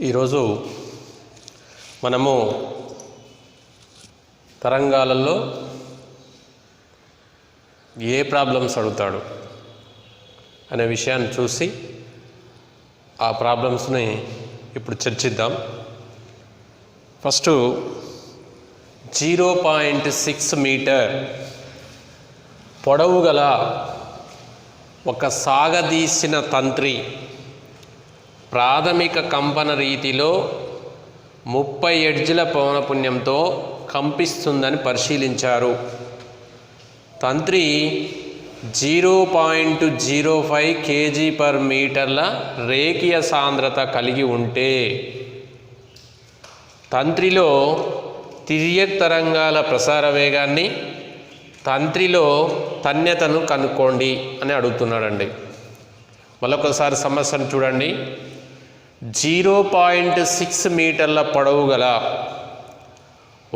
ఈరోజు మనము తరంగాలలో ఏ ప్రాబ్లమ్స్ అడుగుతాడు అనే విషయాన్ని చూసి ఆ ప్రాబ్లమ్స్ని ఇప్పుడు చర్చిద్దాం. ఫస్ట్ 0.6 మీటర్ పొడవు గల ఒక సాగదీసిన తంత్రి ప్రాథమిక కంపన రీతిలో 30 ఎడ్జ్ల పౌనపున్యంతో కంపిస్తుందని పరిశీలించారు. తంత్రి 0.05 kg/మీటర్ల రేఖీయ సాంద్రత కలిగి ఉంటే తంత్రిలో తిర్యక్ తరంగాల ప్రసార వేగాన్ని, తంత్రిలో తన్యతను కనుక్కోండి అని అడుగుతున్నాడండి. మళ్ళొకసారి సమస్యను చూడండి. 0.6 మీటర్ల పొడవు గల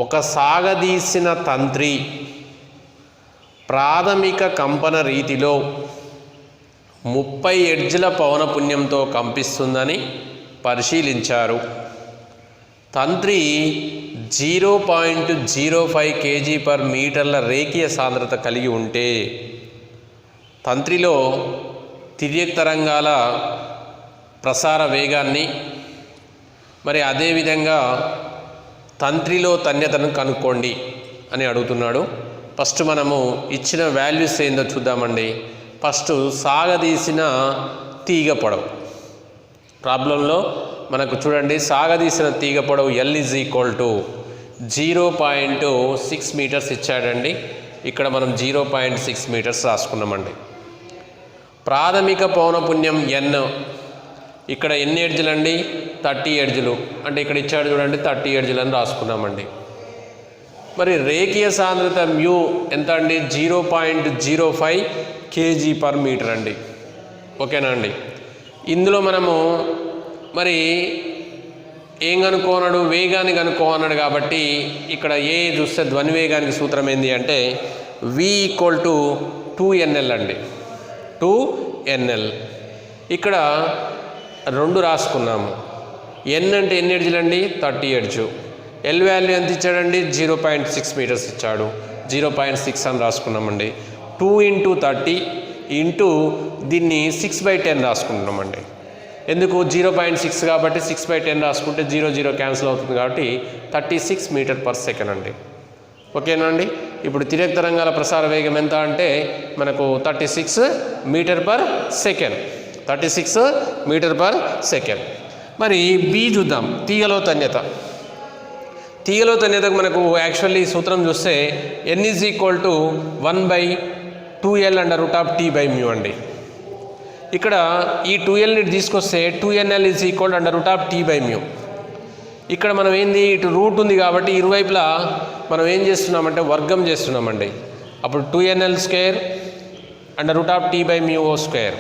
ఒక సాగదీసిన తంత్రి ప్రాథమిక కంపన రీతిలో 30 ఎడ్జ్ల పౌనపున్యంతో కంపిస్తుందని పరిశీలించారు. తంత్రి 0.05 kg/మీటర్ల రేఖీయ సాంద్రత కలిగి ఉంటే తంత్రిలో తిర్యక్ తరంగాల ప్రసార వేగాన్ని, మరి అదేవిధంగా తంత్రిలో తన్యతను కనుక్కోండి అని అడుగుతున్నాడు. ఫస్ట్ మనము ఇచ్చిన వాల్యూస్ ఏందో చూద్దామండి. ఫస్ట్ సాగదీసిన తీగ పొడవు ప్రాబ్లంలో మనకు చూడండి, సాగదీసిన తీగ పొడవు L = 0.6 మీటర్స్ ఇచ్చాడండి. ఇక్కడ మనం 0.6 మీటర్స్ రాసుకున్నామండి. ప్రాథమిక పౌనపున్యం N, ఇక్కడ ఎన్ని ఎడ్జ్లు అండి? 30 ఎడ్జ్లు. అంటే ఇక్కడ ఇచ్చాడు చూడండి, 30 ఎడ్జ్లు అని రాసుకున్నామండి. మరి రేఖీయ సాంద్రత మ్యూ ఎంత అండి? 0.05 kg/మీటర్ అండి. ఓకేనా అండి? ఇందులో మనము మరి ఏం కనుక్కోన్నాడు? వేగాన్ని కనుక్కోన్నాడు. కాబట్టి ఇక్కడ ఏ చూస్తే ధ్వని వేగానికి సూత్రం ఏంది అంటే V = 2NL అండి. 2NL. ఇక్కడ 2 రాసుకున్నాము. N అంటే ఎన్ని ఎడ్జ్లు అండి? 30 ఎడ్జు. L వాల్యూ ఎంత ఇచ్చాడండి? 0.6 మీటర్స్ ఇచ్చాడు. 0.6 అని రాసుకున్నామండి. 2 × 30 ఇంటూ దీన్ని 6/10 రాసుకుంటున్నామండి. ఎందుకు? 0.6 కాబట్టి 6/10 రాసుకుంటే 0 క్యాన్సిల్ అవుతుంది కాబట్టి 36 మీటర్/సెకండ్ అండి. ఓకేనా అండి? ఇప్పుడు తిర్యక్ తరంగాల ప్రసార వేగం ఎంత అంటే మనకు 36 మీటర్/సెకండ్. 36 మీటర్/సెకండ్. మరి బి చూద్దాం. తీగలో తన్యత. తీగలో తన్యతకు మనకు యాక్చువల్లీ సూత్రం చూస్తే N = 1/2L/T/μ అండి. ఇక్కడ ఈ 2Lని తీసుకొస్తే 2NL = √T/μ. ఇక్కడ మనం ఏంది, ఇటు రూట్ ఉంది కాబట్టి ఇరువైపులా మనం ఏం చేస్తున్నామంటే వర్గం చేస్తున్నామండి. అప్పుడు 2NL² √T/μ².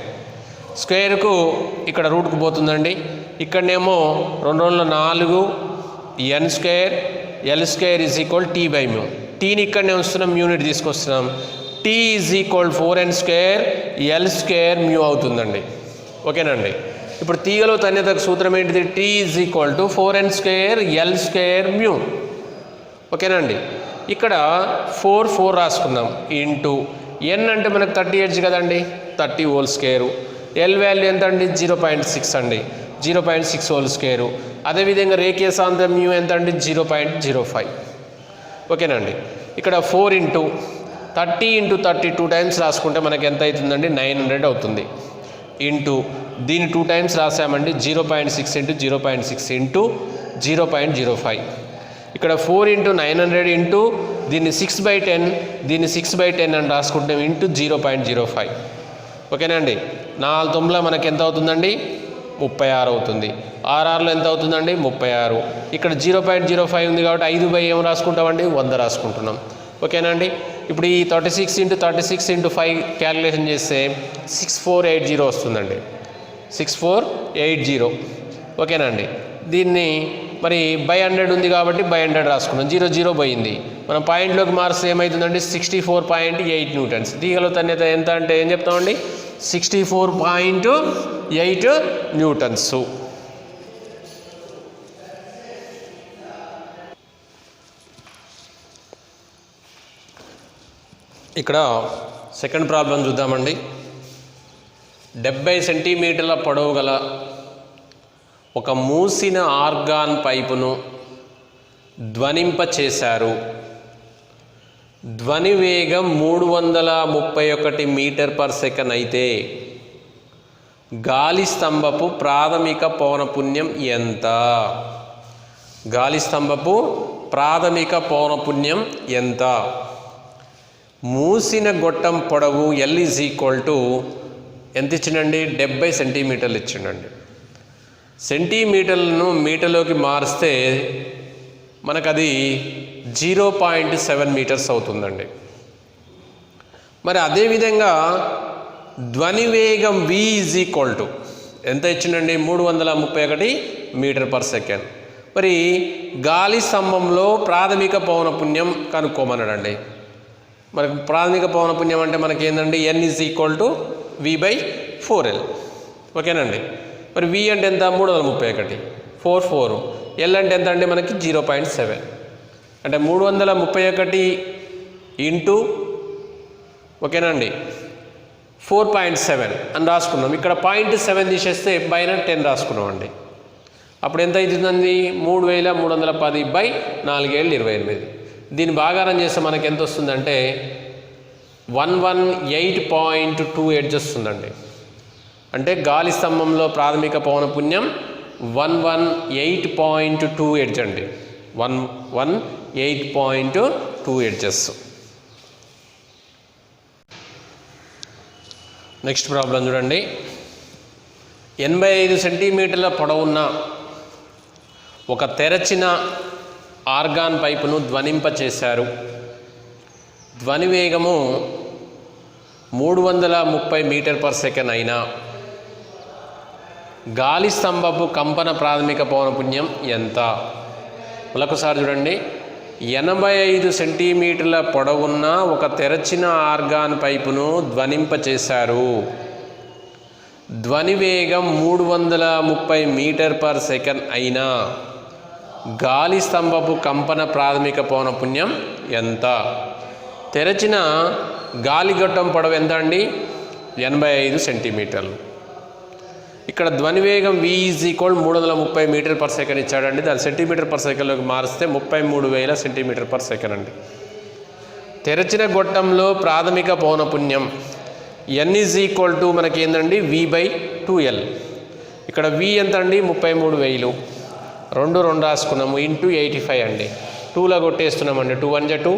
స్క్వేర్కు ఇక్కడ రూట్కు పోతుందండి. ఇక్కడనేమో 2 × 4 N² L² = T/μ. టీని ఇక్కడనే వస్తున్నాం, యూనిట్ తీసుకొస్తున్నాం. T = 4N² L² μ అవుతుందండి. ఓకేనండి? ఇప్పుడు తీగలో తన్యతకు సూత్రం ఏంటిది? T = 4N² L² μ. ఓకేనండి? ఇక్కడ 4 రాసుకున్నాం. ఇంటూ N అంటే మనకు 30 ఎడ్జ్ కదండి, 30² L వాల్యూ ఎంత అండి? 0.6 అండి. 0.6² అదేవిధంగా రేఖీయ సాంద్రత మ్యూ ఎంత అండి? 0.05. ఓకేనండి? ఇక్కడ 4 × 30 × 30 2 టైమ్స్ రాసుకుంటే మనకి ఎంత అవుతుందండి? 900 అవుతుంది. ఇంటూ దీన్ని 2 టైమ్స్ రాసామండి. 0.6 × 0.6 ఇంటూ 0.05. ఇక్కడ 4 × 900 ఇంటూ దీన్ని 6/10, దీన్ని 6/10 అని రాసుకుంటే ఇంటూ 0.05. ఓకేనా అండి? 4 9 మనకి ఎంత అవుతుందండి? 36 అవుతుంది. 6 ఎంత అవుతుందండి? 36. ఇక్కడ 0.05 ఉంది కాబట్టి 5 ఏం రాసుకుంటామండి? 100 రాసుకుంటున్నాం. ఓకేనా అండి? ఇప్పుడు ఈ 36 × 36 × 5 క్యాలిక్యులేషన్ చేస్తే 6480 వస్తుందండి. 6480. ఓకేనా అండి? దీన్ని మరి బై 100 ఉంది కాబట్టి బై 100 రాసుకున్నాం. 0 పోయింది. మనం పాయింట్లోకి మార్క్స్ ఏమవుతుందండి? 64.8 న్యూటన్స్. తీగలో తన్యత ఎంత అంటే ఏం చెప్తామండి? 64.8 న్యూటన్స్. ఇక్కడ సెకండ్ ప్రాబ్లం చూద్దామండి. 70 సెంటీమీటర్ల పొడవు గల ఒక మూసిన ఆర్గాన్ పైపును ధ్వనింపచేశారు. ధ్వని వేగం 331 మీటర్ పర్ సెకండ్ అయితే గాలి స్తంభపు ప్రాథమిక పౌనపున్యం ఎంత? గాలి స్తంభపు ప్రాథమిక పౌనపున్యం ఎంత? మూసిన గొట్టం పొడవు L ఎంత ఇచ్చిండండి? 70 సెంటీమీటర్లు ఇచ్చిండండి. సెంటీమీటర్లను మీటర్లోకి మారిస్తే మనకు అది 0.7 మీటర్స్ అవుతుందండి. మరి అదేవిధంగా ధ్వని వేగం V ఎంత ఇచ్చిండండి? 331 మీటర్ పర్ సెకండ్. మరి గాలి స్తంభంలో ప్రాథమిక పౌనపున్యం కనుక్కోమన్నాడండి. మరి ప్రాథమిక పౌనపున్యం అంటే మనకి ఏంటండి? N V/4L. ఓకేనండి. మరి V అంటే ఎంత? 331. 4 L అంటే ఎంత అండి? మనకి 0.7. అంటే 331 ఇంటూ ఓకేనండి 4.7 అని రాసుకున్నాం. ఇక్కడ 0.7 తీసేస్తే పైన 10 రాసుకున్నాం అండి. అప్పుడు ఎంత అవుతుందండి? 3310/4 దీన్ని భాగారం చేస్తే మనకి ఎంత వస్తుందంటే 118.28 వస్తుందండి. అంటే గాలి స్తంభంలో ప్రాథమిక పౌనపున్యం 118.28 అండి. 118.28. నెక్స్ట్ ప్రాబ్లం చూడండి. 85 సెంటీమీటర్ల పొడవున్న ఒక తెరచిన ఆర్గాన్ పైపును ధ్వనింపచేశారు. ధ్వని వేగము 330 మీటర్ పర్ సెకండ్ అయినా గాలి స్తంభపు కంపన ప్రాథమిక పౌనపున్యం ఎంత? మరొకసారి చూడండి. 85 సెంటీమీటర్ల పొడవున్న ఒక తెరచిన ఆర్గాన్ పైపును ధ్వనింపచేశారు. ధ్వని వేగం 330 మీటర్ పర్ సెకండ్ అయినా గాలి స్తంభపు కంపన ప్రాథమిక పౌనపున్యం ఎంత? తెరచిన గాలిగొట్టం పొడవు ఎంత అండి? 85 సెంటీమీటర్లు. ఇక్కడ ధ్వని వేగం V 330 మీటర్ పర్ సెకండ్ ఇచ్చాడండి. దాని సెంటీమీటర్ పర్ సెకండ్లోకి మారిస్తే 33,000 సెంటీమీటర్ పర్ సెకండ్ అండి. తెరచిన గొట్టంలో ప్రాథమిక పౌనపున్యం N మనకి ఏంటండి? V/2L. ఇక్కడ V ఎంత అండి? 33,000. 2 రాసుకున్నాము ఇంటూ 85 అండి. 2లో కొట్టేస్తున్నామండి. 2 1 2,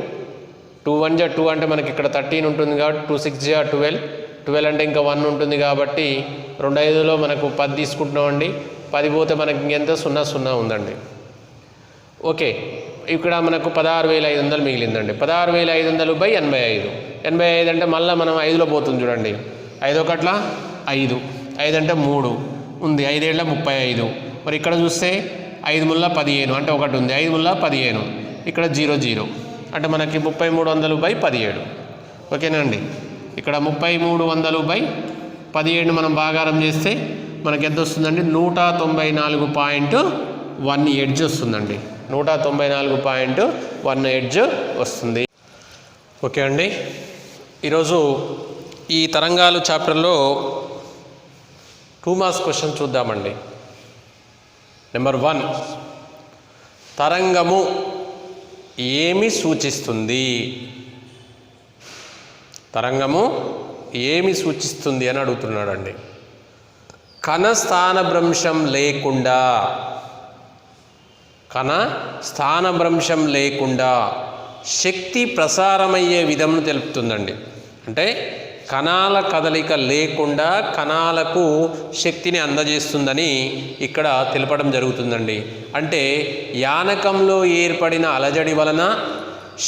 2 1 2 అంటే మనకి ఇక్కడ 13 ఉంటుంది కాబట్టి 2 6 12, 12 అంటే ఇంకా 1 ఉంటుంది కాబట్టి 2 5లో మనకు 10 తీసుకుంటున్నామండి. 10 పోతే మనకి ఇంకెంత? 0 ఉందండి. ఓకే, ఇక్కడ మనకు 16,500 మిగిలిందండి. 16,500/85. 85 అంటే మళ్ళీ మనం 5లో పోతుంది చూడండి. 5 ఒకట్ల 5, 5 అంటే 3 ఉంది. 5 ఏళ్ళ 35. మరి ఇక్కడ చూస్తే 5 ముళ్ళ 15 అంటే 1 ఉంది. 5 ముళ్ళ 15. ఇక్కడ 0 అంటే మనకి 3300/17. ఓకేనండి. ఇక్కడ 3300/17 మనం భాగారం చేస్తే మనకి ఎంత వస్తుందండి? 194.18 వస్తుందండి. 194.18 వస్తుంది. ఓకే అండి. ఈరోజు ఈ తరంగాలు చాప్టర్లో 2 మార్క్స్ క్వశ్చన్ చూద్దామండి. నెంబర్ 1, తరంగము ఏమి సూచిస్తుంది? తరంగము ఏమి సూచిస్తుంది అని అడుగుతున్నాడండి. కణ స్థానభ్రంశం లేకుండా శక్తి ప్రసారమయ్యే విధంను తెలుపుతుందండి. అంటే కణాల కదలిక లేకుండా కణాలకు శక్తిని అందజేస్తుందని ఇక్కడ తెలపడం జరుగుతుందండి. అంటే యానకంలో ఏర్పడిన అలజడి వలన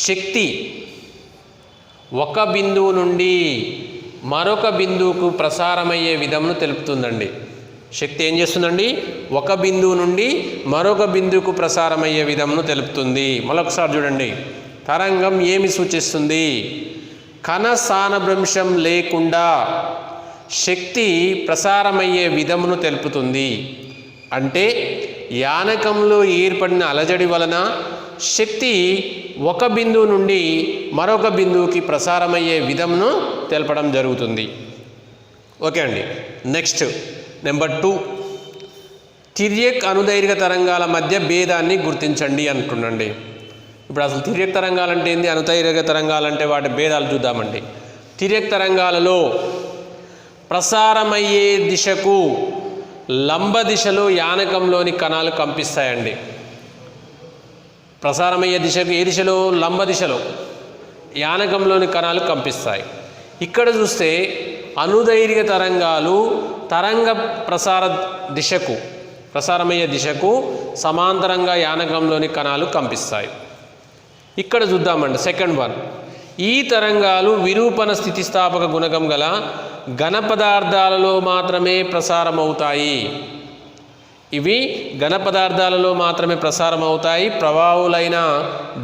శక్తి ఒక బిందువు నుండి మరొక బిందువుకు ప్రసారమయ్యే విధంను తెలుపుతుందండి. శక్తి ఏం చేస్తుందండి? ఒక బిందువు నుండి మరొక బిందువుకు ప్రసారమయ్యే విధంను తెలుపుతుంది. మరొకసారి చూడండి. తరంగం ఏమి సూచిస్తుంది? కణ స్థానభ్రంశం లేకుండా శక్తి ప్రసారమయ్యే విధమును తెలుపుతుంది. అంటే యానకంలో ఏర్పడిన అలజడి వలన శక్తి ఒక బిందువు నుండి మరొక బిందువుకి ప్రసారమయ్యే విధంను తెలపడం జరుగుతుంది. ఓకే అండి. నెక్స్ట్ నెంబర్ 2, తిర్యక్ అనుదైర్ఘ్య తరంగాల మధ్య భేదాన్ని గుర్తించండి అంటుండండి. ఇప్పుడు అసలు తిర్యక్ తరంగాలు అంటే ఏంది, అనుదైర్ఘ్య తరంగాలు అంటే వాటి భేదాలు చూద్దామండి. తిర్యక్ తరంగాలలో ప్రసారమయ్యే దిశకు లంబ దిశలో యానకంలోని కణాలు కంపిస్తాయండి. ప్రసారమయ్యే దిశకు ఏ దిశలో? లంబ దిశలో యానకంలోని కణాలు కంపిస్తాయి. ఇక్కడ చూస్తే అనుదైర్ఘ్య తరంగాలు తరంగ ప్రసారమయ్యే దిశకు సమాంతరంగా యానకంలోని కణాలు కంపిస్తాయి. ఇక్కడ చూద్దామండి సెకండ్ వన్. ఈ తరంగాలు విరూపణ స్థితిస్థాపక గుణకం గల ఘన పదార్థాలలో మాత్రమే ప్రసారమవుతాయి. ఇవి ఘన పదార్థాలలో మాత్రమే ప్రసారమవుతాయి. ప్రవాహులైన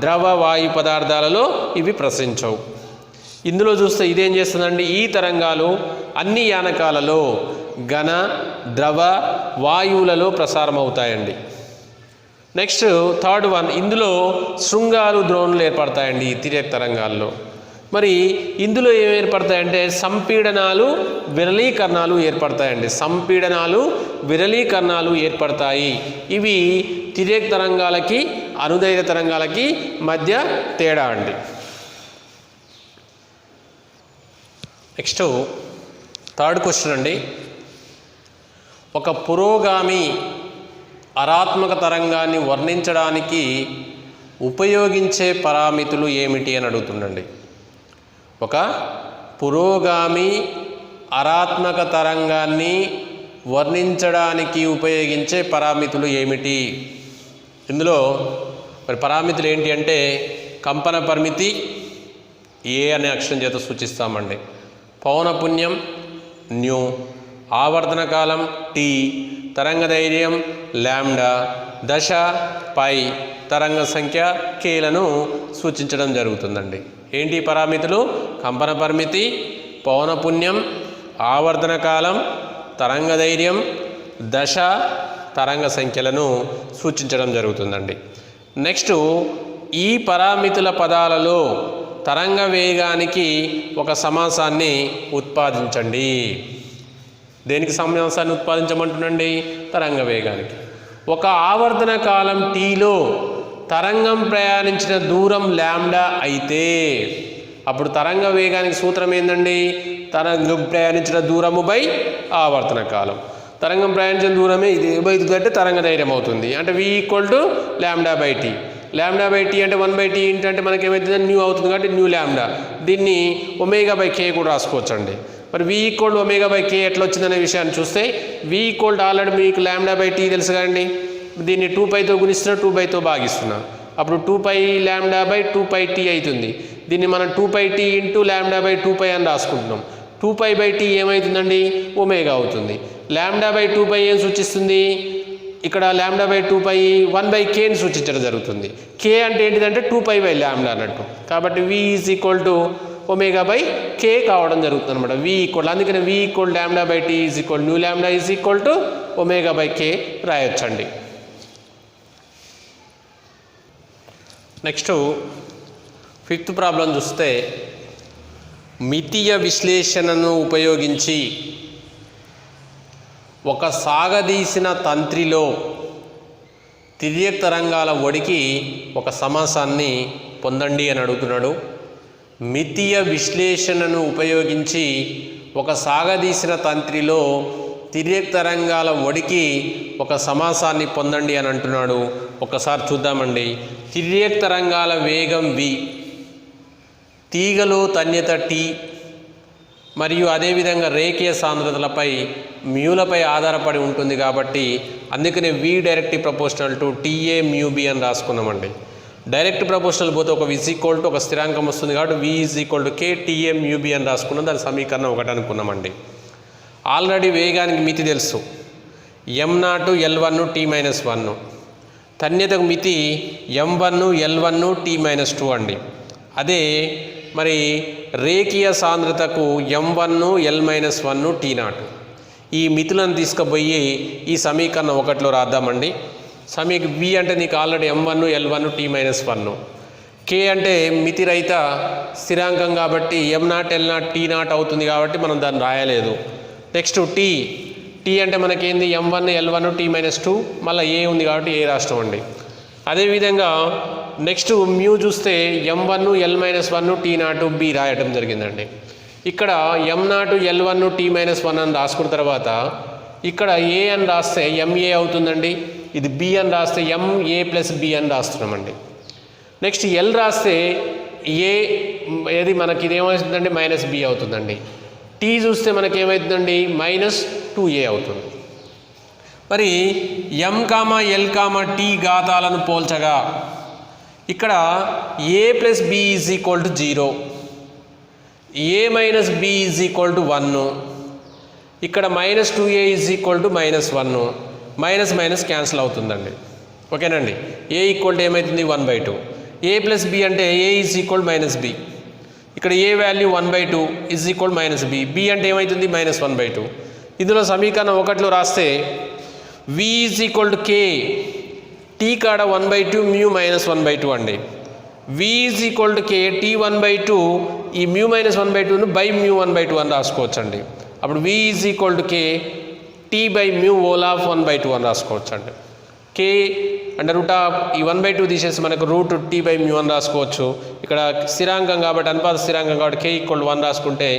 ద్రవ వాయు పదార్థాలలో ఇవి ప్రసరించవు. ఇందులో చూస్తే ఇదేం చేస్తుందండి, ఈ తరంగాలు అన్ని యానకాలలో ఘన, ద్రవ, వాయువులలో ప్రసారం అవుతాయండి. Next third one. ఇందులో శృంగాలు, ద్రోణులు ఏర్పడతాయండి ఈ తిర్యక్ తరంగాల్లో. మరి ఇందులో ఏం ఏర్పడతాయంటే సంపీడనాలు, విరళీకరణాలు ఏర్పడతాయండి. సంపీడనాలు, విరళీకరణాలు ఏర్పడతాయి. ఇవి తిర్యక్ తరంగాలకి అనుదైర్ఘ్య తరంగాలకి మధ్య తేడా అండి. నెక్స్ట్ థర్డ్ క్వశ్చన్ అండి. ఒక పురోగామి అరాత్మక తరంగాన్ని వర్ణించడానికి ఉపయోగించే పరామితులు ఏమిటి అని అడుగుతుండండి. ఒక పురోగామి అరాత్మక తరంగాన్ని వర్ణించడానికి ఉపయోగించే పరామితులు ఏమిటి? ఇందులో మరి పరామితులు ఏంటి అంటే కంపన పరిమితి ఏ అనే అక్షరం చేత సూచిస్తామండి. పౌనపున్యం న్యూ, ఆవర్తన కాలం టీ, తరంగధైర్యం లాంబ్డా, దశ పై, తరంగ సంఖ్య కేలను సూచించడం జరుగుతుందండి. ఏంటి పరామితులు? కంపన పరిమితి, పౌనపున్యం, ఆవర్తన కాలం, తరంగధైర్యం, దశ, తరంగ సంఖ్యలను సూచించడం జరుగుతుందండి. నెక్స్ట్ ఈ పరామితుల పదాలలో తరంగ వేగానికి ఒక సమాసాన్ని ఉత్పాదించండి. దేనికి సమాసాన్ని ఉత్పాదించమంటుండండి? తరంగ వేగానికి. ఒక ఆవర్తన కాలం టీలో తరంగం ప్రయాణించిన దూరం లాంబ్డా అయితే అప్పుడు తరంగ వేగానికి సూత్రం ఏందండి? తరంగం ప్రయాణించిన దూరము బై ఆవర్తన కాలం. తరంగం ప్రయాణించిన దూరమే ఇది అంటే తరంగ ధైర్యం అవుతుంది. అంటే v = λ/t. λ/t అంటే 1/t అంటే మనకి ఏమవుతుంది? న్యూ అవుతుంది కాబట్టి న్యూ లాంబ్డా. దీన్ని ω/k కూడా రాసుకోవచ్చండి. మరి v = ω/k ఎట్లా వచ్చిందనే విషయాన్ని చూస్తే v = ఆల్రెడీ మీకు λ/t తెలుసు కదండి. దీన్ని 2πతో గుణిస్తున్నా, 2/తో భాగిస్తున్నా. అప్పుడు 2π λ/2πt అవుతుంది. దీన్ని మనం 2πt × λ/2π అని రాసుకుంటున్నాం. 2π/t ఏమవుతుందండి? ω అవుతుంది. λ/2π ఏం సూచిస్తుంది? ఇక్కడ λ/2π 1/kని సూచించడం జరుగుతుంది. k అంటే ఏంటిదంటే 2π/λ అన్నట్టు. కాబట్టి v = ω/k కావడం జరుగుతుంది అనమాట. అందుకని v = λ/t nu lambda ω/k రాయొచ్చండి. నెక్స్ట్ ఫిఫ్త్ ప్రాబ్లం చూస్తే మితీయ విశ్లేషణను ఉపయోగించి ఒక సాగదీసిన తంత్రిలో తిర్యక్ తరంగాల ఒడికి ఒక సమాసాన్ని పొందండి అని అడుగుతున్నాడు. మితీయ విశ్లేషణను ఉపయోగించి ఒక సాగదీసిన తంత్రిలో తిర్యక్ తరంగాల ఒడికి ఒక సమాసాన్ని పొందండి అని అంటున్నాడు. ఒకసారి చూద్దామండి. తిర్యక్ తరంగాల వేగం v, తీగలో తన్యత t మరియు అదేవిధంగా రేఖీయ సాంద్రతలపై మ్యూలపై ఆధారపడి ఉంటుంది కాబట్టి అందుకనే v directly proportional to TA μb అని రాసుకున్నామండి. డైరెక్ట్ ప్రపోర్షనల్ పోతే ఒక v = ఒక స్థిరాంకం వస్తుంది కాబట్టి v = k TA μb అని రాసుకున్నాం. దాని సమీకరణం 1 అనుకున్నామండి. ఆల్రెడీ వేగానికి మితి తెలుసు, m0 L1 t-1. తన్యతకు మితి m1 L1 t-2 అండి. అదే మరి రేఖీయ సాంద్రతకు m1 L-1 t0. ఈ మితులను తీసుకుపోయి ఈ సమీకరణం 1లో రాద్దామండి. v అంటే నీకు already m1 L1 t-1, k అంటే మితిరహిత స్థిరాంకం కాబట్టి m0 L0 t0 అవుతుంది కాబట్టి మనం దాన్ని రాయలేదు. నెక్స్ట్ t అంటే మనకేంది m1 L1 t-2, మళ్ళీ a ఉంది కాబట్టి a రాష్ట్రం అండి. అదేవిధంగా నెక్స్ట్ మ్యూ చూస్తే m1 L-1 t0 b రాయటం జరిగిందండి. ఇక్కడ m0 L1 t-1 అని రాసుకున్న తర్వాత ఇక్కడ a అని రాస్తే ma అవుతుందండి, ఇది b అని రాస్తే ma ప్లస్ b అని రాస్తున్నామండి. నెక్స్ట్ l రాస్తే a ఏది మనకి ఇదేమవుతుందండి -b అవుతుందండి. t చూస్తే మనకి ఏమవుతుందండి -2a అవుతుంది. మరి m, l, t ఘాతాలను పోల్చగా ఇక్కడ a plus b is equal to 0, a minus b is equal to 1, ఇక్కడ -2a is equal to -1, minus minus cancel అవుతుందండి. ఓకేనండి. a ఈక్వల్ టు ఏమవుతుంది 1/2, a ప్లస్ b అంటే a ఈజ్ ఈక్వల్ -b, ఇక్కడ a value 1/2 is equal -b, b అంటే ఏమవుతుంది -1/2. ఇందులో సమీకరణం 1లో రాస్తే v is equal to k, t కాడ 1/2 మ్యూ -1/2 అండి. v is equal to k t 1/2, ఈ మ్యూ -1/2ను బై మ్యూ 1/2 అని రాసుకోవచ్చు అండి. అప్పుడు v is equal to k t by mu whole of 1/2 అని రాసుకోవచ్చు అండి. k అండర్ రూట్ ఆఫ్ ఈ 1/2 తీసేసి మనకు రూట్ t బై మ్యూ అని రాసుకోవచ్చు. ఇక్కడ స్థిరాంకం కాబట్టి అనుపాత స్థిరాంకం కాబట్టి k ఈక్వల్ 1 రాసుకుంటే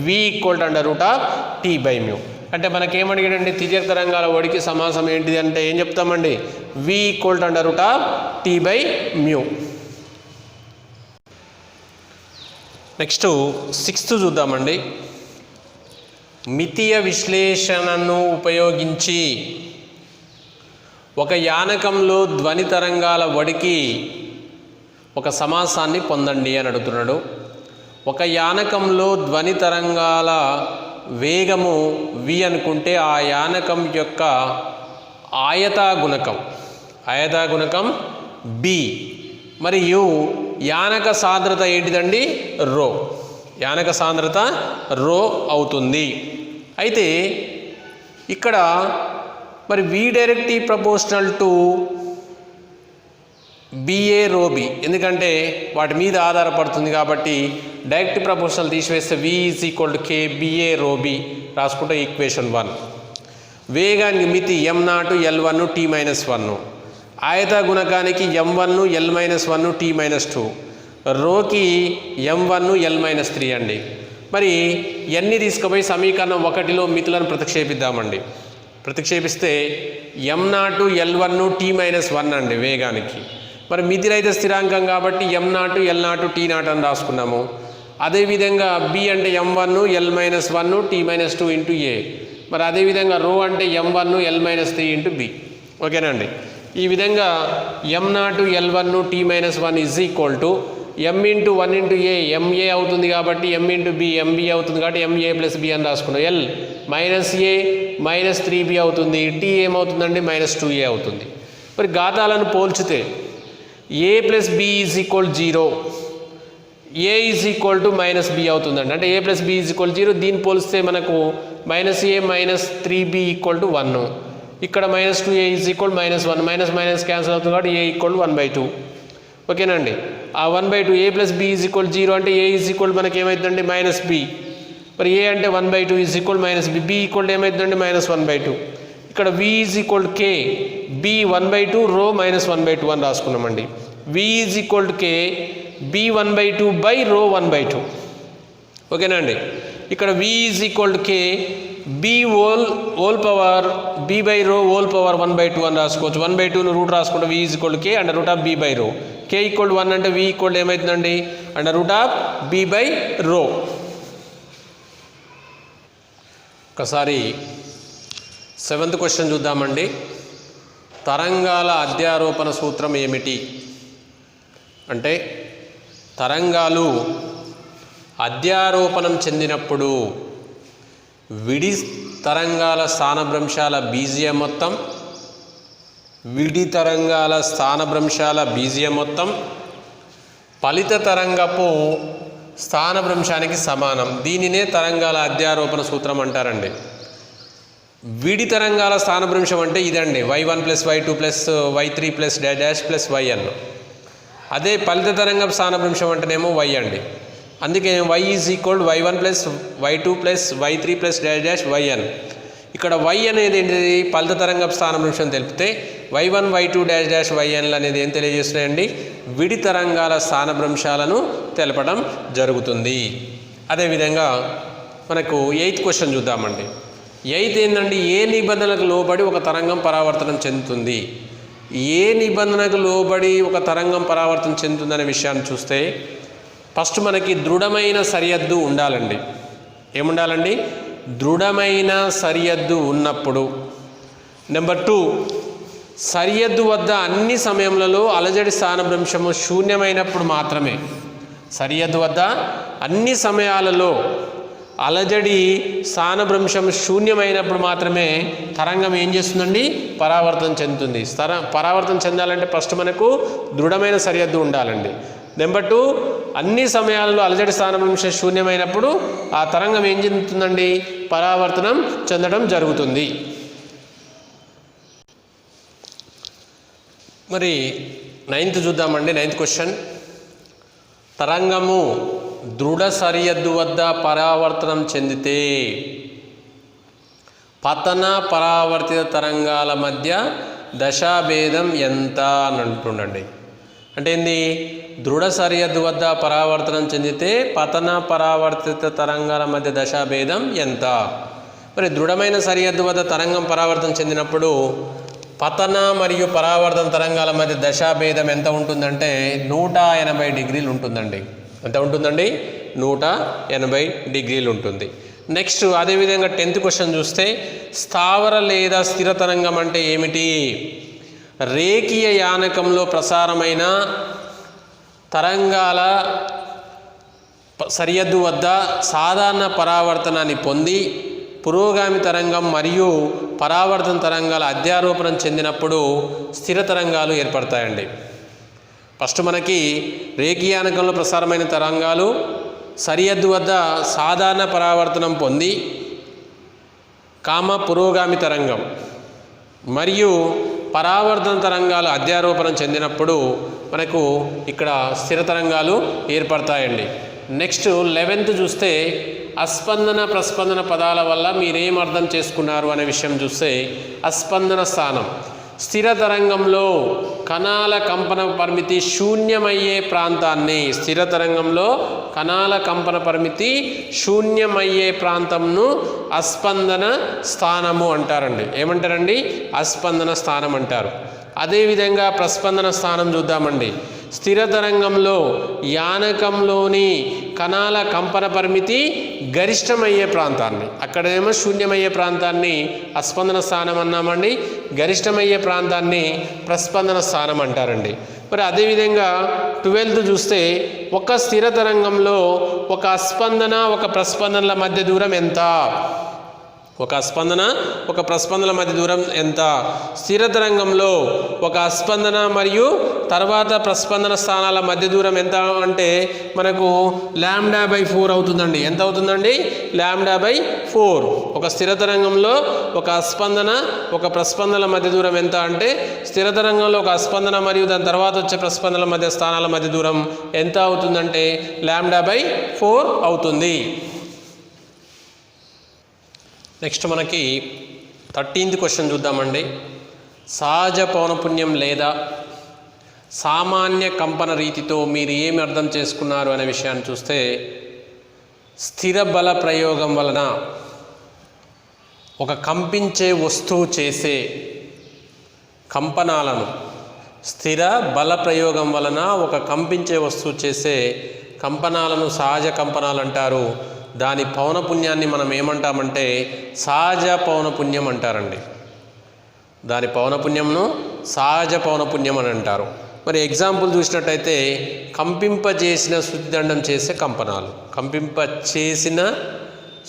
v equal under root of t by mu. అంటే మనకేమడిగాడండి తిర్యక్ తరంగాల వడికి సమాసం ఏంటిది అంటే ఏం చెప్తామండి v equal under root of t by mu. Next 6th చూద్దామండి. మితీయ విశ్లేషణను ఉపయోగించి ఒక యానకంలో ధ్వని తరంగాల వడికి ఒక సమాసాన్ని పొందండి అని అడుగుతున్నాడు. ఒక యానకంలో ధ్వని తరంగాల వేగము v అనుకుంటే ఆ యానకం యొక్క ఆయతాగుణకం b మరియు యానక సాంద్రత ఏంటిదండి రో, యానక సాంద్రత రో అవుతుంది. అయితే ఇక్కడ మరి v direct proportional to BA రో b, ఎందుకంటే వాటి మీద ఆధారపడుతుంది కాబట్టి డైరెక్ట్ ప్రపోర్షనల్ తీసివేస్తే v is equal to k BA రో b రాసుకుంటే ఈక్వేషన్ 1. వేగానికి మితి m0 L1 t-1, ఆయత గుణకానికి m1 L-1 t-2, రోకి m1 L-3 అండి. మరి ఎన్ని తీసుకుపోయి సమీకరణం 1లో మితులను ప్రతిక్షేపిద్దామండి. ప్రతిక్షేపిస్తే m0 L1 t-1 అండి వేగానికి. మరి మితిరహిత స్థిరాంకం కాబట్టి m0 L0 t0 అని రాసుకున్నాము. అదేవిధంగా b అంటే m1 L-1 t-2 into a, మరి అదేవిధంగా రో అంటే m1 L-3 ఇంటూ b. ఓకేనండి. ఈ విధంగా m0 L1 t-1 is equal to m into 1 into a, ma అవుతుంది కాబట్టి m ఇంటూ b mb అవుతుంది కాబట్టి ma ప్లస్ b అని రాసుకున్నాం. l -a -3b అవుతుంది, t ఏమవుతుందండి -2a అవుతుంది. మరి ఘాతాలను పోల్చితే a plus b is equal 0, a is equal to -b అవుతుందండి. అంటే a plus b is equal 0, దీన్ని పోలిస్తే మనకు -a -3b ఈక్వల్ టు 1, ఇక్కడ -2a is equal -1, minus minus cancel అవుతుంది కాబట్టి a ఈక్వల్ 1/2. ఓకేనండి. ఆ 1/2 a plus b is equal 0 అంటే a ఈజ్ ఈక్వల్ మనకి ఏమవుతుందండి -b, మరి a అంటే 1/2 is equal -b, b equal ఏమవుతుందండి -1/2. ఇక్కడ v is equal k b 1/2 రో -1/2 అని రాసుకున్నామండి. v is equal k b 1/2 by rho 1/2. ఓకేనండి. ఇక్కడ v is equal k b whole power b by rho whole power 1/2 అని రాసుకోవచ్చు. 1/2ను రూట్ రాసుకుంటే v is equal k under root of b by rho, k equal 1 అంటే v equal ఏమవుతుందండి under root of b by rho. ఒకసారి 7th question చూద్దామండి. తరంగాల అధ్యారోపణ సూత్రం ఏమిటి అంటే తరంగాలు అధ్యారోపణం చెందినప్పుడు విడి తరంగాల స్థానభ్రంశాల బీజీయ మొత్తం, విడి తరంగాల స్థానభ్రంశాల బీజీయ మొత్తం ఫలిత తరంగపు స్థానభ్రంశానికి సమానం. దీనినే తరంగాల అధ్యారోపణ సూత్రం అంటారండి. విడి తరంగాల స్థానభ్రంశం అంటే ఇదండి, y1 + y2 + y3 + dash + yn. అదే ఫలిత తరంగం స్థానభ్రంశం అంటేనేమో y అండి. అందుకే y = y1 + y2 + y3 + dash yn. ఇక్కడ y అనేది ఏంటిది, ఫలిత తరంగం స్థానభ్రంశం తెలిపితే y1 y2 డాష్ yn అనేది ఏం తెలియజేస్తున్నాయండి, విడి తరంగాల స్థానభ్రంశాలను తెలపడం జరుగుతుంది. అదేవిధంగా మనకు 8th క్వశ్చన్ చూద్దామండి. 8th ఏంటండి, ఏ నిబంధనలకు లోబడి ఒక తరంగం పరావర్తనం చెందుతుంది. ఏ నిబంధనకు లోబడి ఒక తరంగం పరావర్తనం చెందుతుందనే విషయాన్ని చూస్తే ఫస్ట్ మనకి దృఢమైన సరిహద్దు ఉండాలండి. ఏముండాలండి, దృఢమైన సరిహద్దు ఉన్నప్పుడు. నెంబర్ 2, సరిహద్దు వద్ద అన్ని సమయములలో అలజడి స్థానభ్రంశము శూన్యమైనప్పుడు మాత్రమే. సరిహద్దు వద్ద అన్ని సమయాలలో అలజడి స్థానభ్రంశం శూన్యమైనప్పుడు మాత్రమే తరంగం ఏం చేస్తుందండి, పరావర్తనం చెందుతుంది. పరావర్తనం చెందాలంటే ఫస్ట్ మనకు దృఢమైన సరిహద్దు ఉండాలండి. నెంబర్ 2, అన్ని సమయాలలో అలజడి స్థానభ్రంశం శూన్యమైనప్పుడు ఆ తరంగం ఏం చెందుతుందండి, పరావర్తనం చెందడం జరుగుతుంది. మరి 9th చూద్దామండి. 9th క్వశ్చన్, తరంగము దృఢ సరిహద్దు వద్ద పరావర్తనం చెందితే పతన పరావర్తిత తరంగాల మధ్య దశాభేదం ఎంత అని అంటుండండి. అంటే ఏంది, దృఢ సరిహద్దు వద్ద పరావర్తనం చెందితే పతన పరావర్తిత తరంగాల మధ్య దశాభేదం ఎంత. మరి దృఢమైన సరిహద్దు వద్ద తరంగం పరావర్తనం చెందినప్పుడు పతన మరియు పరావర్తన తరంగాల మధ్య దశాభేదం ఎంత ఉంటుందంటే 180 డిగ్రీలు ఉంటుందండి. ఎంత ఉంటుందండి, 180 డిగ్రీలు ఉంటుంది. నెక్స్ట్ అదేవిధంగా 10th క్వశ్చన్ చూస్తే స్థావర లేదా స్థిర తరంగం అంటే ఏమిటి. రేఖీయ యానకంలో ప్రసారమైన తరంగాల సరిహద్దు వద్ద సాధారణ పరావర్తనాన్ని పొంది పురోగామి తరంగం మరియు పరావర్తన తరంగాల అధ్యారోపణం చెందినప్పుడు స్థిర తరంగాలు ఏర్పడతాయండి. ఫస్ట్ మనకి రేఖీయానకంలో ప్రసారమైన తరంగాలు సరిహద్దు వద్ద సాధారణ పరావర్తనం పొంది పురోగామి తరంగం మరియు పరావర్తన తరంగాలు అధ్యారోపణం చెందినప్పుడు మనకు ఇక్కడ స్థిర తరంగాలు ఏర్పడతాయండి. నెక్స్ట్ 11th చూస్తే అస్పందన ప్రస్పందన పదాల వల్ల మీరేం అర్థం చేసుకున్నారు అనే విషయం చూస్తే అస్పందన స్థానం స్థిర తరంగంలో కణాల కంపన పరిమితి శూన్యమయ్యే ప్రాంతాన్ని, స్థిర తరంగంలో కణాల కంపన పరిమితి శూన్యమయ్యే ప్రాంతంను అస్పందన స్థానము అంటారండి. ఏమంటారండి, అస్పందన స్థానం అంటారు. అదేవిధంగా ప్రస్పందన స్థానం చూద్దామండి. స్థిర తరంగంలో యానకంలోని కణాల కంపన పరిమితి గరిష్టమయ్యే ప్రాంతాన్ని, అక్కడేమో శూన్యమయ్యే ప్రాంతాన్ని అస్పందన స్థానం అన్నామండి, గరిష్టమయ్యే ప్రాంతాన్ని ప్రస్పందన స్థానం అంటారండి. మరి అదేవిధంగా 12th చూస్తే ఒక స్థిర తరంగంలో ఒక అస్పందన ఒక ప్రస్పందనల మధ్య దూరం ఎంత. ఒక అస్పందన ఒక ప్రస్పందన మధ్య దూరం ఎంత. స్థిర తరంగంలో ఒక అస్పందన మరియు తర్వాత ప్రస్పందన స్థానాల మధ్య దూరం ఎంత అంటే మనకు λ/4 అవుతుందండి. ఎంత అవుతుందండి, λ/4. ఒక స్థిర తరంగంలో ఒక అస్పందన ఒక ప్రస్పందనల మధ్య దూరం ఎంత అంటే స్థిర తరంగంలో ఒక అస్పందన మరియు దాని తర్వాత వచ్చే ప్రస్పందనల మధ్య స్థానాల మధ్య దూరం ఎంత అవుతుందంటే λ/4 అవుతుంది. నెక్స్ట్ మనకి 13th క్వశ్చన్ చూద్దామండి. సహజ పౌనపున్యం లేదా సామాన్య కంపన రీతితో మీరు ఏమి అర్థం చేసుకున్నారు అనే విషయాన్ని చూస్తే స్థిర బల ప్రయోగం వలన ఒక కంపించే వస్తువు చేసే కంపనాలను, స్థిర బల ప్రయోగం వలన ఒక కంపించే వస్తువు చేసే కంపనాలను సహజ కంపనాలు అంటారు. దాని పౌనపున్యాన్ని మనం ఏమంటామంటే సహజ పౌనపున్యం అంటారండి. దాని పౌనపున్యంను సహజ పౌనపున్యం అని అంటారు. మరి ఎగ్జాంపుల్ చూసినట్టయితే కంపింపజేసిన శృతిదండం చేసే కంపనాలు, కంపింపచేసిన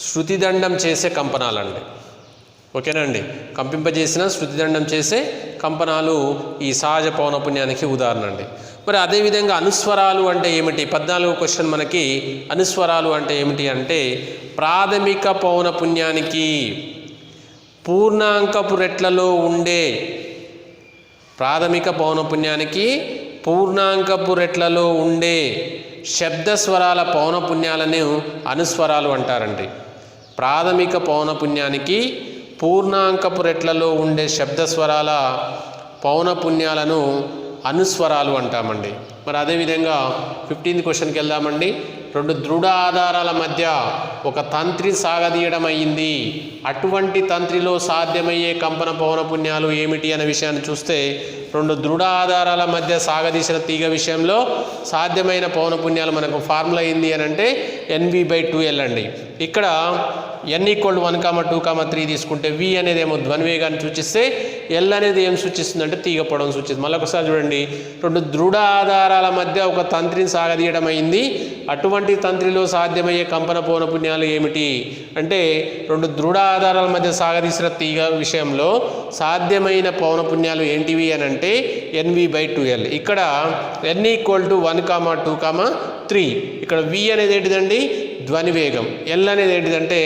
శృతిదండం చేసే కంపనాలండి. ఓకేనా అండి, కంపింపజేసిన శృతిదండం చేసే కంపనాలు ఈ సహజ పౌనపున్యానికి ఉదాహరణ అండి. మరి అదేవిధంగా అనుస్వరాలు అంటే ఏమిటి, 14వ క్వశ్చన్ మనకి అనుస్వరాలు అంటే ఏమిటి అంటే ప్రాథమిక పౌనపున్యానికి పూర్ణాంకపు రెట్లలో ఉండే ప్రాథమిక పౌనపున్యానికి పూర్ణాంకపు రెట్లలో ఉండే శబ్దస్వరాల పౌనపున్యాలను అనుస్వరాలు అంటారండి. ప్రాథమిక పౌనపున్యానికి పూర్ణాంకపు రెట్లలో ఉండే శబ్దస్వరాల పౌనపున్యాలను అనుస్వరాలు అంటామండి. మరి అదేవిధంగా 15th క్వశ్చన్కి వెళ్దామండి. 2 దృఢ ఆధారాల మధ్య ఒక తంత్రి సాగదీయడం అయ్యింది. అటువంటి తంత్రిలో సాధ్యమయ్యే కంపన పౌనపున్యాలు ఏమిటి అనే విషయాన్ని చూస్తే 2 దృఢ ఆధారాల మధ్య సాగదీసిన తీగ విషయంలో సాధ్యమైన పౌనపున్యాలు మనకు ఫార్ములా ఏంది అని అంటే NV/2L అండి. ఇక్కడ n = 1, 2, 3 తీసుకుంటే v అనేది ఏమో ధ్వనివేగాన్ని సూచిస్తే L అనేది ఏం సూచిస్తుంది అంటే తీగ పొడవును సూచిస్తుంది. మళ్ళీ ఒకసారి చూడండి, 2 దృఢ ఆధారాల మధ్య ఒక తంత్రిని సాగదీయడం అయింది. అటువంటి తంత్రిలో సాధ్యమయ్యే కంపన పౌనపున్యాలు ఏమిటి అంటే 2 దృఢ ఆధారాల మధ్య సాగదీసిన తీగ విషయంలో సాధ్యమైన పౌనపున్యాలు ఏంటివి అని అంటే NV/2L. ఇక్కడ n = 1, 2, 3. ఇక్కడ v అనేది ఏంటిదండి ధ్వనివేగం, L అనేది ఏంటిదంటే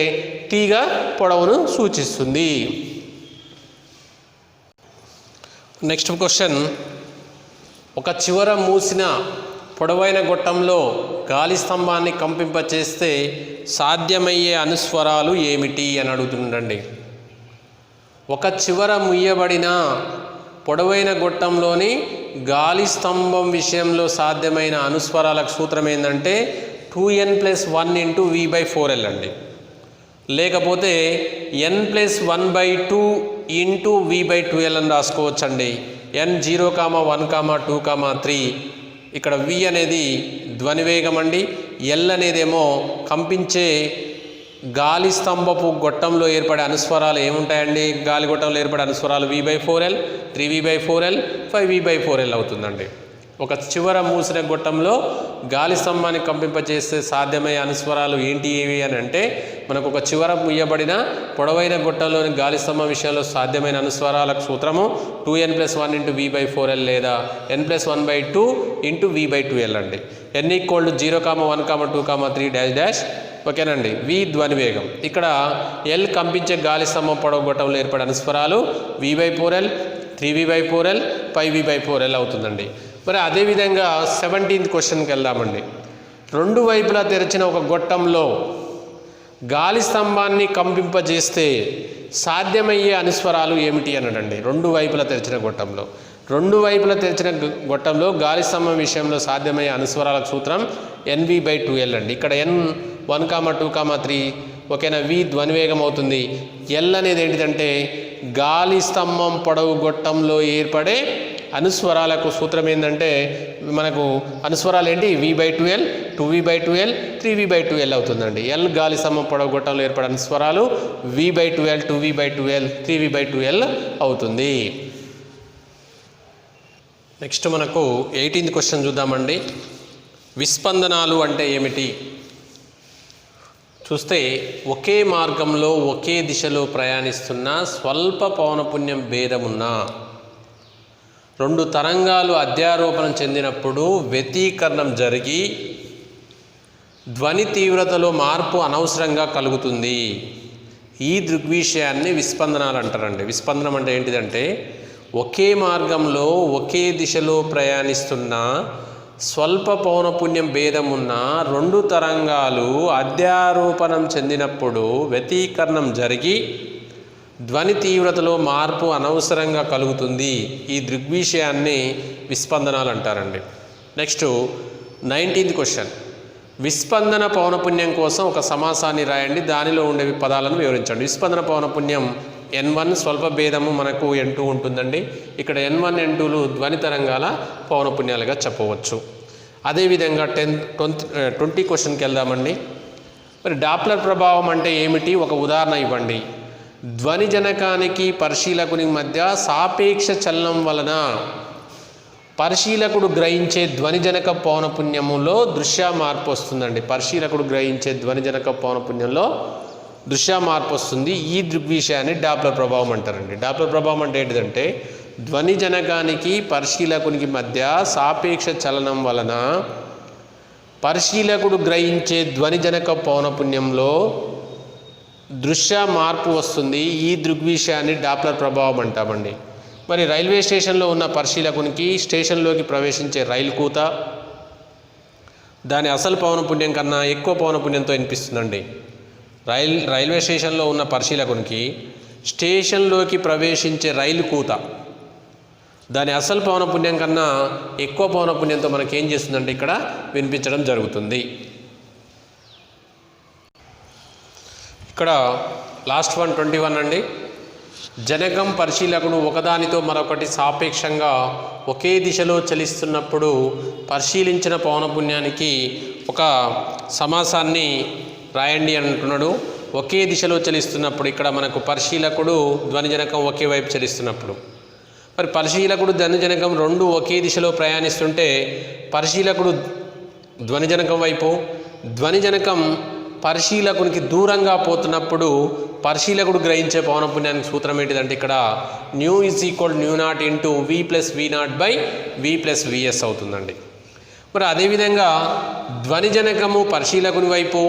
తీగ పొడవును సూచిస్తుంది. నెక్స్ట్ క్వశ్చన్, ఒక చివర మూసిన పొడవైన గొట్టంలో గాలి స్తంభాన్ని కంపింపచేస్తే సాధ్యమయ్యే అనుస్వరాలు ఏమిటి అని అడుగుతుండండి. ఒక చివర ముయ్యబడిన పొడవైన గొట్టంలోని గాలి స్తంభం విషయంలో సాధ్యమైన అనుస్వరాలకు సూత్రం ఏంటంటే 2n+1 × v/4l అండి. లేకపోతే n+1/2 × v/2l అని రాసుకోవచ్చండి. n 0, 1, 2, 3. ఇక్కడ v అనేది ధ్వనివేగం అండి, L అనేదేమో కంపించే గాలి స్తంభపు గొట్టంలో ఏర్పడే అనుస్వరాలు ఏముంటాయండి? గాలి గొట్టంలో ఏర్పడే అనుస్వరాలు v/4l, 3v/4l, 5v/4l అవుతుందండి. ఒక చివర మూసిన గొట్టంలో గాలి స్తంభాన్ని కంపింపచేస్తే సాధ్యమయ్యే అనుస్వరాలు ఏంటి ఏవి అని అంటే మనకు ఒక చివర ముయ్యబడిన పొడవైన గొట్టంలోని గాలి స్తంభం విషయంలో సాధ్యమైన అనుస్వరాలకు సూత్రము 2n+1 × v/4l లేదా n+1/2 × v/2l అండి. n = 0, 1, 2, 3 ఓకేనండి. v ధ్వనివేగం. ఇక్కడ L కంపించే గాలి స్తంభం పొడవు గొట్టంలో ఏర్పడే అనుస్వరాలు v/4l, 3v/4l, 5v/4l అవుతుందండి. మరి అదేవిధంగా 17th క్వశ్చన్కి వెళ్దామండి. 2 వైపులా తెరిచిన ఒక గొట్టంలో గాలి స్తంభాన్ని కంపింపజేస్తే సాధ్యమయ్యే అనుస్వరాలు ఏమిటి అనడండి. 2 వైపులా తెరిచిన గొట్టంలో గాలి స్తంభం విషయంలో సాధ్యమయ్యే అనుస్వరాలకు సూత్రం NV/2L అండి. ఇక్కడ n 1, 2, 3 ఓకేనా, v ధ్వనివేగం అవుతుంది. L అనేది ఏంటిదంటే గాలి స్తంభం పొడవు గొట్టంలో ఏర్పడే అనుస్వరాలకు సూత్రం ఏంటంటే మనకు అనుస్వరాలు ఏంటి v/2l, 2v/2l, 3v/2l అవుతుందండి. L గాలి స్తంభం పొడవు గొట్టంలో ఏర్పడే అనుస్వరాలు v/2l, 2v/2l, 3v/2l అవుతుంది. నెక్స్ట్ మనకు 18th క్వశ్చన్ చూద్దామండి. విస్పందనాలు అంటే ఏమిటి? చూస్తే ఒకే మార్గంలో ఒకే దిశలో ప్రయాణిస్తున్న స్వల్ప పౌనపున్యం భేదమున్న 2 తరంగాలు అధ్యారోపణం చెందినప్పుడు వ్యతీకరణం జరిగి ధ్వని తీవ్రతలో మార్పు అనవసరంగా కలుగుతుంది. ఈ దృగ్విషయాన్ని విస్పందనాలు అంటారండి. విస్పందనం అంటే ఏంటిదంటే ఒకే మార్గంలో ఒకే దిశలో ప్రయాణిస్తున్న స్వల్ప పౌనపున్యం భేదమున్న 2 తరంగాలు అధ్యారోపణం చెందినప్పుడు వ్యతీకరణం జరిగి ధ్వని తీవ్రతలో మార్పు అనవసరంగా కలుగుతుంది. ఈ దృగ్విషయాన్ని విస్పందనాలు అంటారండి. నెక్స్ట్ 19th క్వశ్చన్, విస్పందన పౌనపున్యం కోసం ఒక సమాసాన్ని రాయండి, దానిలో ఉండే పదాలను వివరించండి. విస్పందన పౌనపున్యం n1 స్వల్ప భేదము మనకు n2 ఉంటుందండి. ఇక్కడ n1, n2లు ధ్వని తరంగాల పౌనపున్యాలుగా చెప్పవచ్చు. అదేవిధంగా 20 క్వశ్చన్కి వెళ్దామండి. మరి డాప్లర్ ప్రభావం అంటే ఏమిటి? ఒక ఉదాహరణ ఇవ్వండి. ధ్వని జనకానికి పరిశీలకుని మధ్య సాపేక్ష చలనం వలన పరిశీలకుడు గ్రహించే ధ్వనిజనక పౌనపున్యములో దృశ్య మార్పు వస్తుందండి. పరిశీలకుడు గ్రహించే ధ్వనిజనక పౌనపున్యంలో దృశ్య మార్పు వస్తుంది. ఈ దృగ్విషయాన్ని డాప్లర్ ప్రభావం అంటారండి. డాప్లర్ ప్రభావం అంటే ఏంటిదంటే ధ్వనిజనకానికి పరిశీలకునికి మధ్య సాపేక్ష చలనం వలన పరిశీలకుడు గ్రహించే ధ్వనిజనక పౌనపున్యంలో దృశ్య మార్పు వస్తుంది. ఈ దృగ్విషయాన్ని డాప్లర్ ప్రభావం అంటామండి. మరి రైల్వే స్టేషన్లో ఉన్న పరిశీలకునికి స్టేషన్లోకి ప్రవేశించే రైలు కూత దాని అసలు పౌనపున్యం కన్నా ఎక్కువ పౌనపున్యంతో వినిపిస్తుందండి. రైల్వే స్టేషన్లో ఉన్న పరిశీలకునికి స్టేషన్లోకి ప్రవేశించే రైలు కూత దాని అసలు పౌనపున్యం కన్నా ఎక్కువ పౌనపున్యంతో మనకి ఏం చేస్తుందంటే ఇక్కడ వినిపించడం జరుగుతుంది. ఇక్కడ లాస్ట్ 21 అండి. జనకం పరిశీలకుడు ఒకదానితో మరొకటి సాపేక్షంగా ఒకే దిశలో చలిస్తున్నప్పుడు పరిశీలించిన పౌనపున్యానికి ఒక సమాసాన్ని రాయండి అంటున్నాడు. ఒకే దిశలో చలిస్తున్నప్పుడు ఇక్కడ మనకు పరిశీలకుడు ధ్వనిజనకం ఒకే వైపు చలిస్తున్నప్పుడు, మరి పరిశీలకుడు ధ్వనిజనకం రెండు ఒకే దిశలో ప్రయాణిస్తుంటే పరిశీలకుడు ధ్వనిజనకం వైపు, ధ్వనిజనకం పరిశీలకునికి దూరంగా పోతున్నప్పుడు పరిశీలకుడు గ్రహించే పౌనపున్యానికి సూత్రం ఏంటిదంటే ఇక్కడ nu is equal nu naught into v plus v naught by v plus v s అవుతుందండి. మరి అదేవిధంగా ధ్వనిజనకము పరిశీలకుని వైపు,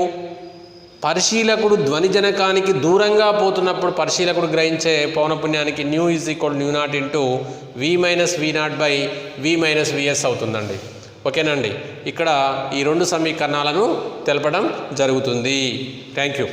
పరిశీలకుడు ధ్వనిజనకానికి దూరంగా పోతున్నప్పుడు పరిశీలకుడు గ్రహించే పౌనపున్యానికి nu is equal nu naught into V minus V naught by V minus VS అవుతుందండి. ఓకేనండి. ఇక్కడ ఈ రెండు సమీకరణాలను తెలపడం జరుగుతుంది. Thank you.